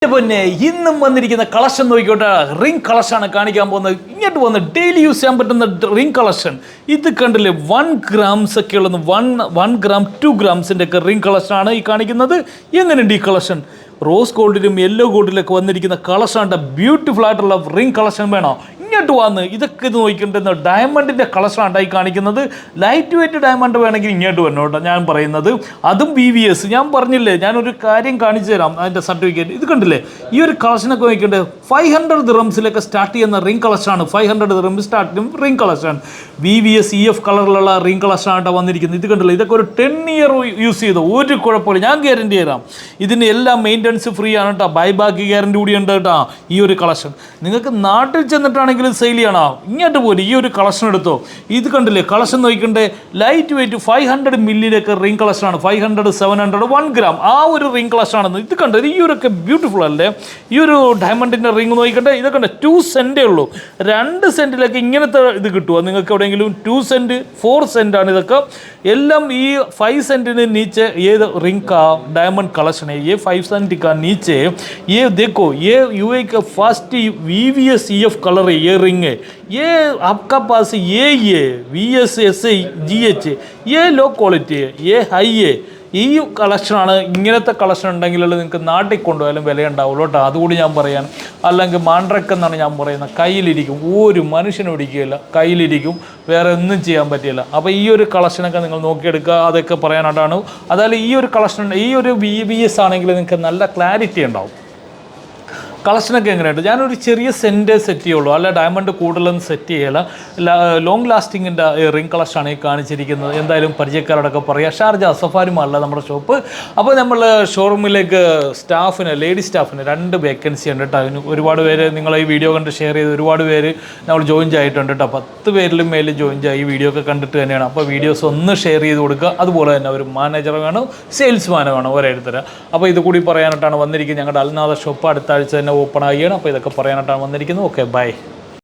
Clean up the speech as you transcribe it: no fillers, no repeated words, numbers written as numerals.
പിന്നെ ഇന്നും വന്നിരിക്കുന്ന കളക്ഷൻ നോക്കിക്കോട്ടെ. റിംഗ് കളക്ഷനാണ് കാണിക്കാൻ പോകുന്നത്. ഇങ്ങോട്ട് വന്ന് ഡെയിലി യൂസ് ചെയ്യാൻ പറ്റുന്ന റിംഗ് കളക്ഷൻ. ഇത് കണ്ടില്ലേ, 1 grams ഒക്കെ ഉള്ളത്, 1 gram 2 grams ഒക്കെ റിംഗ് കളക്ഷനാണ് ഈ കാണിക്കുന്നത്. എങ്ങനെയുണ്ട് ഈ കളക്ഷൻ? റോസ് ഗോൾഡിലും യെല്ലോ ഗോൾഡിലൊക്കെ വന്നിരിക്കുന്ന കളക്ഷനാണ്. ബ്യൂട്ടിഫുൾ ആയിട്ടുള്ള റിംഗ് കളക്ഷൻ വേണോ? ഇങ്ങോട്ട് വന്ന് ഇതൊക്കെ ഇത് നോക്കിയിട്ടുണ്ടെന്ന് ഡയമണ്ടിൻ്റെ കളക്ഷനാണ് ഈ കാണിക്കുന്നത്. ലൈറ്റ് വെയിറ്റ് ഡയമണ്ട് വേണമെങ്കിൽ ഇങ്ങോട്ട് വരണം കേട്ടോ. ഞാൻ പറയുന്നത് അതും VVS. ഞാൻ പറഞ്ഞില്ലേ, ഞാനൊരു കാര്യം കാണിച്ചു തരാം. അതിൻ്റെ സർട്ടിഫിക്കറ്റ് ഇത് കണ്ടില്ലേ, ഈ ഒരു കളക്ഷനൊക്കെ നോക്കിയിട്ട് 500 dirhamസിലൊക്കെ സ്റ്റാർട്ട് ചെയ്യുന്ന റിംഗ് കളക്ഷനാണ്. 500 dirhams starting ring collection. VVS EF കളറിലുള്ള റിംഗ് കളക്ഷനാണ് വന്നിരിക്കുന്നത്. ഇത് കണ്ടില്ലേ, ഇതൊക്കെ ഒരു 10 year യൂസ് ചെയ്തു ഒരു കുഴപ്പമില്ല. ഞാൻ ഗ്യാരണ്ടി തരാം. ഇതിന് എല്ലാം മെയിൻ്റനൻസ് ഫ്രീ ആണ് കേട്ടോ. ബൈബാക്ക് ഗ്യാരണ്ടി കൂടി ഉണ്ട് കേട്ടോ. ഈ ഒരു കളക്ഷൻ നിങ്ങൾക്ക് നാട്ടിൽ ചെന്നിട്ടാണെങ്കിൽ സെയിൽ ചെയ്യണോ, ഇങ്ങോട്ട് പോലും ഈ ഒരു കളക്ഷൻ എടുത്തോ. ഇത് കണ്ടില്ലേ, കളക്ഷൻ നോക്കണ്ടേ, ലൈറ്റ് വെയിറ്റ് 500 മില്ലിയിലൊക്കെ റിംഗ് കളക്ഷനാണ്. 500, 700, 1 gram ആ ഒരു റിംഗ് കളക്ഷനാണെന്ന്. ഇത് കണ്ടത് ഈ ഒരു ബ്യൂട്ടിഫുൾ അല്ലേ. ഈ ഒരു ഡയമണ്ടിൻ്റെ റിംഗ് നോക്കിക്കണ്ടേ, ഇതൊക്കെ 2 cent ഉള്ളൂ. 2 centിലൊക്കെ ഇങ്ങനത്തെ ഇത് കിട്ടുമോ നിങ്ങൾക്ക് എവിടെയെങ്കിലും? 2 cent 4 cent ആണ് ഇതൊക്കെ. എല്ലാം ഈ 5 centന് नीचे ये रिंग का डायमंड कलेक्शन है. ये 5 cent का नीचे ये देखो, ये यूए का फर्स्ट VVS EF कलर है. ये रिंग है, ये आपका पास ये VS SI GH ये लो क्वालिटी है, ये हाई है. ഈ കളക്ഷനാണ്. ഇങ്ങനത്തെ കളക്ഷൻ ഉണ്ടെങ്കിലുള്ള നിങ്ങൾക്ക് നാട്ടിൽ കൊണ്ടുപോയാലും വിലയുണ്ടാവുള്ളൂ കേട്ടോ. അതുകൂടി ഞാൻ പറയാൻ. അല്ലെങ്കിൽ മാൻഡ്രക്ക് എന്നാണ് ഞാൻ പറയുന്നത്. കയ്യിലിരിക്കും, ഒരു മനുഷ്യനും ഒടിക്കുകയില്ല, കയ്യിലിരിക്കും, വേറെ ഒന്നും ചെയ്യാൻ പറ്റില്ല. അപ്പോൾ ഈ ഒരു കളക്ഷനൊക്കെ നിങ്ങൾ നോക്കിയെടുക്കുക. അതൊക്കെ പറയാനായിട്ടാണ്. അതായത് ഈ ഒരു കളക്ഷൻ, ഈ ഒരു VVS ആണെങ്കിൽ നിങ്ങൾക്ക് നല്ല ക്ലാരിറ്റി ഉണ്ടാവും. കളക്ഷനൊക്കെ എങ്ങനെയുണ്ട്? ഞാനൊരു ചെറിയ സെൻറ്റ് സെറ്റ് ചെയ്യുള്ളൂ, അല്ല ഡയമണ്ട് കൂടുതലൊന്നും സെറ്റ് ചെയ്യില്ല. ലോങ് ലാസ്റ്റിങ്ങിൻ്റെ റിംഗ് കളക്ഷനാണ് ഈ കാണിച്ചിരിക്കുന്നത്. എന്തായാലും പരിചയക്കാരോടൊക്കെ പറയാം. ഷാർജ സഫാരി മാളില്ല നമ്മുടെ ഷോപ്പ്. അപ്പോൾ നമ്മൾ ഷോറൂമിലേക്ക് സ്റ്റാഫിന്, ലേഡി സ്റ്റാഫിന് 2 വേക്കൻസി ഉണ്ട് കേട്ടോ. അതിന് ഒരുപാട് പേര് നിങ്ങൾ ഈ വീഡിയോ കണ്ട് ഷെയർ ചെയ്ത് ഒരുപാട് പേര് നമ്മൾ ജോയിൻ ആയിട്ടുണ്ട് കേട്ടോ. 10 പേരിലും മേലിൽ ജോയിൻ ആയി. ഈ വീഡിയോ ഒക്കെ കണ്ടിട്ട് തന്നെയാണ്. അപ്പോൾ വീഡിയോസ് ഒന്ന് ഷെയർ ചെയ്ത് കൊടുക്കുക. അതുപോലെ തന്നെ ഒരു മാനേജർ വേണം, സെയിൽസ്മാൻ വേണം, ഓരോരുത്തർ. അപ്പോൾ ഇത് കൂടി പറയാനായിട്ടാണ് വന്നിരിക്കുന്നത്. ഞങ്ങളുടെ അൽനാദ ഷോപ്പ് അടുത്ത ആഴ്ച തന്നെ ഓപ്പൺ ആവുകയാണ്. അപ്പോൾ ഇതൊക്കെ പറയാനായിട്ടാണ് വന്നിരിക്കുന്നത്. Okay, by.